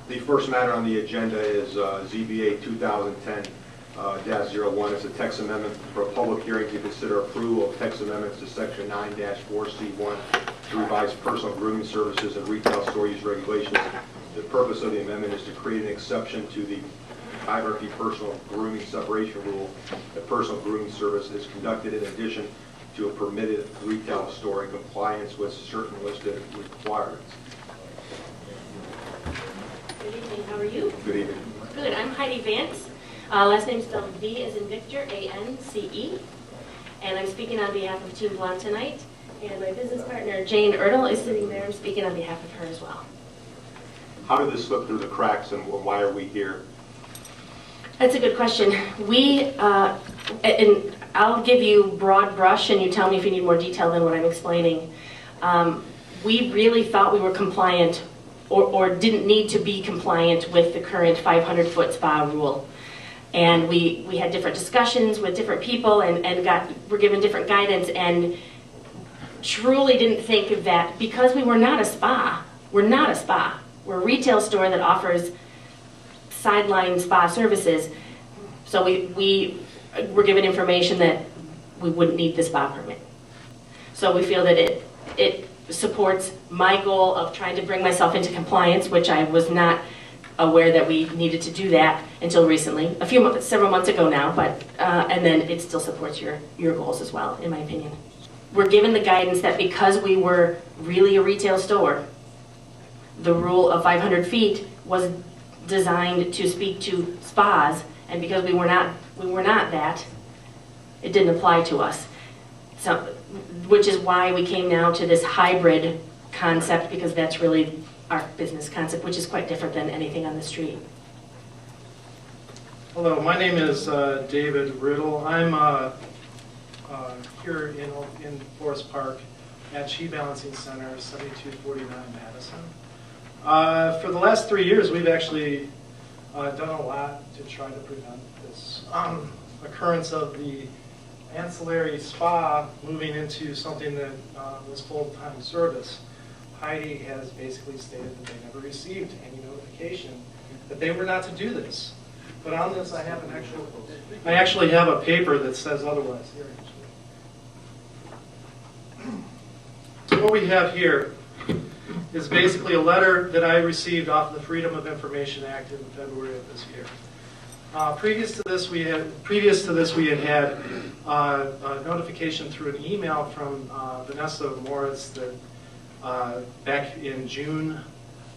The first matter on the agenda is ZBA 2010-01. It's a text amendment for a public hearing to consider approval of text amendments to Section 9-4C1 to revise personal grooming services and retail store use regulations. The purpose of the amendment is to create an exception to the 500 feet personal grooming separation rule. The personal grooming service is conducted in addition to a permitted retail store in compliance with certain listed requirements. Good evening, how are you? Good evening. Good, I'm Heidi Vance. Last name spelled V as in Victor, A-N-C-E. And I'm speaking on behalf of Team Blonde tonight. And my business partner, Jane Ertl, is sitting there. I'm speaking on behalf of her as well. How did this slip through the cracks and why are we here? That's a good question. And I'll give you broad brush and you tell me if you need more detail than what I'm explaining. We really thought we were compliant or didn't need to be compliant with the current 500-foot spa rule. And we had different discussions with different people and were given different guidance and truly didn't think that because we were not a spa, we're a retail store that offers sideline spa services. So we were given information that we wouldn't need the spa permit. So we feel that it supports my goal of trying to bring myself into compliance, which I was not aware that we needed to do that until recently, several months ago now, but and then it still supports your goals as well, in my opinion. We're given the guidance that because we were really a retail store, the rule of 500 feet was designed to speak to spas, and because we were not that, it didn't apply to us. So, which is why we came now to this hybrid concept, because that's really our business concept, which is quite different than anything on the street. Hello, my name is David Riddle. I'm here in Forest Park at She Balancing Center, 7249 Madison. For the last 3 years, we've actually done a lot to try to prevent this occurrence of the ancillary spa moving into something that was full-time service. Heidi has basically stated that they never received any notification that they were not to do this. But on this, I actually have a paper that says otherwise. Here, actually. What we have here is basically a letter that I received off the Freedom of Information Act in February of this year. Previous to this, we had had a notification through an email from Vanessa Moritz that back in June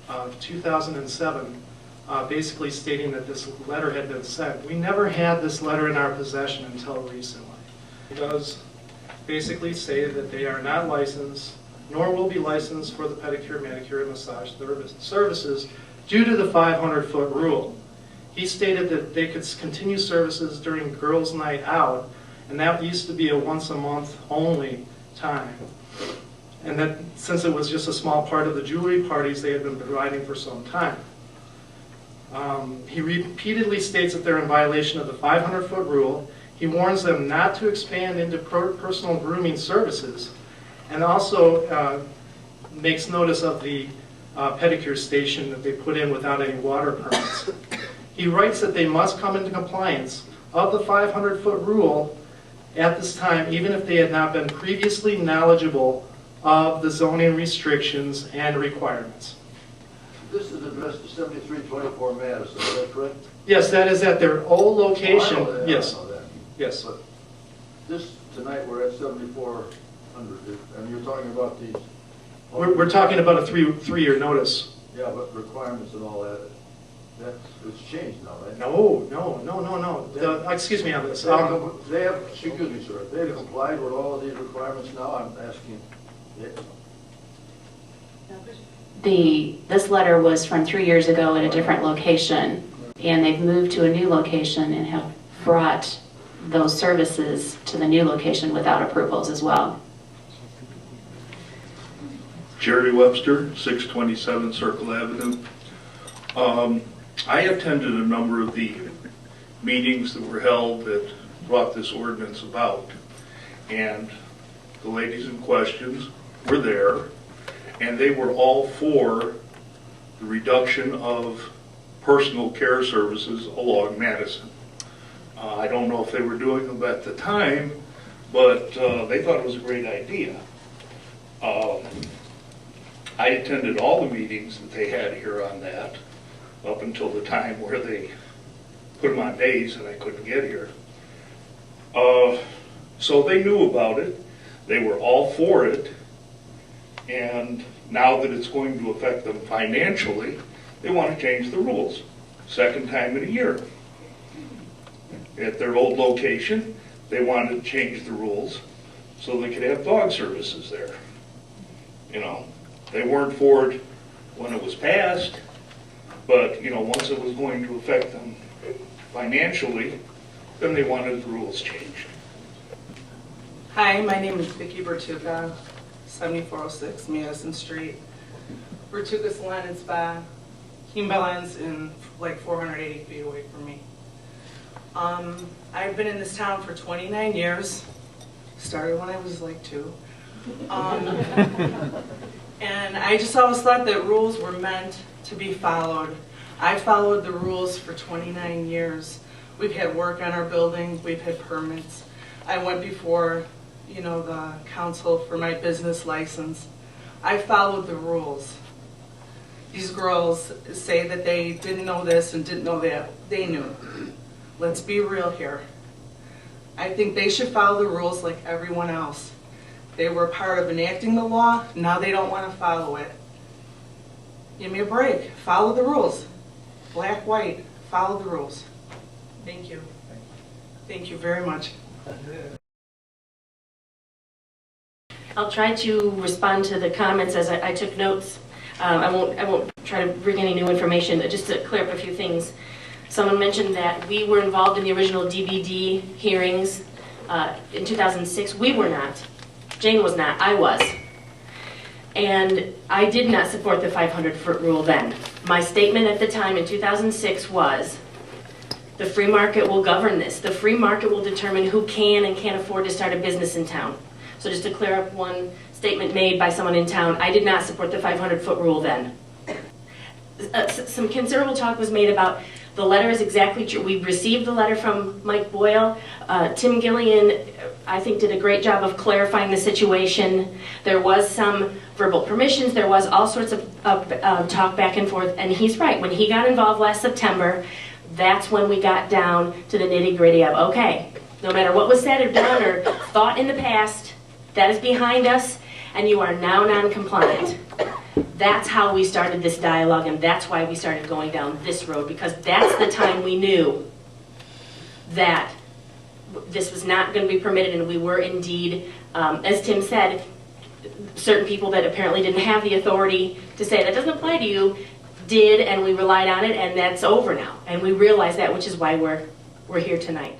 of 2007, basically stating that this letter had been sent. We never had this letter in our possession until recently. It does basically say that they are not licensed, nor will be licensed for the pedicure, manicure, and massage services due to the 500-foot rule. He stated that they could continue services during Girls' Night Out, and that used to be a once-a-month only time. And that since it was just a small part of the jewelry parties they had been providing for some time. He repeatedly states that they're in violation of the 500-foot rule. He warns them not to expand into personal grooming services, and also makes notice of the pedicure station that they put in without any water permits. He writes that they must come into compliance of the 500-foot rule at this time, even if they had not been previously knowledgeable of the zoning restrictions and requirements. This is addressed to 7324 Madison, is that correct? Yes, that is at their old location. Oh, I know that. Yes. I know that. Yes. But this, tonight, we're at 7400, and you're talking about these... We're talking about a three-year notice. Yeah, but requirements and all that, it's changed now, right? No. Excuse me on this. They have, excuse me, sir, they have complied with all of these requirements now, I'm asking. This letter was from 3 years ago at a different location, and they've moved to a new location and have brought those services to the new location without approvals as well. Jerry Webster, 627 Circle Avenue. I attended a number of the meetings that were held that brought this ordinance about, and the ladies in question were there, and they were all for the reduction of personal care services along Madison. I don't know if they were doing them at the time, but they thought it was a great idea. I attended all the meetings that they had here on that, up until the time where they put them on days and I couldn't get here. So they knew about it. They were all for it. And now that it's going to affect them financially, they want to change the rules. Second time in a year. At their old location, they wanted to change the rules so they could have dog services there. You know, they weren't for it when it was passed, but, you know, once it was going to affect them financially, then they wanted the rules changed. Hi, my name is Vicki Bertuca, 7406 Madison Street. Bertuca Salon and Spa. Kimbelen's in like 480 feet away from me. I've been in this town for 29 years. Started when I was like 2. And I just always thought that rules were meant to be followed. I followed the rules for 29 years. We've had work on our building, we've had permits. I went before, you know, the council for my business license. I followed the rules. These girls say that they didn't know this and didn't know that. They knew. Let's be real here. I think they should follow the rules like everyone else. They were part of enacting the law, now they don't want to follow it. Give me a break. Follow the rules. Black, white, follow the rules. Thank you. Thank you very much. I'll try to respond to the comments as I took notes. I won't try to bring any new information, just to clear up a few things. Someone mentioned that we were involved in the original DVD hearings in 2006. We were not. Jane was not. I was. And I did not support the 500-foot rule then. My statement at the time in 2006 was, the free market will govern this. The free market will determine who can and can't afford to start a business in town. So just to clear up one statement made by someone in town, I did not support the 500-foot rule then. Some considerable talk was made about the letter is exactly true. We received the letter from Mike Boyle. Tim Gillian, I think, did a great job of clarifying the situation. There was some verbal permissions. There was all sorts of talk back and forth. And he's right. When he got involved last September, that's when we got down to the nitty-gritty of, okay, no matter what was said or done or thought in the past, that is behind us, and you are now non-compliant. That's how we started this dialogue, and that's why we started going down this road, because that's the time we knew that this was not going to be permitted, and we were indeed, as Tim said, certain people that apparently didn't have the authority to say that doesn't apply to you did, and we relied on it, and that's over now. And we realize that, which is why we're here tonight.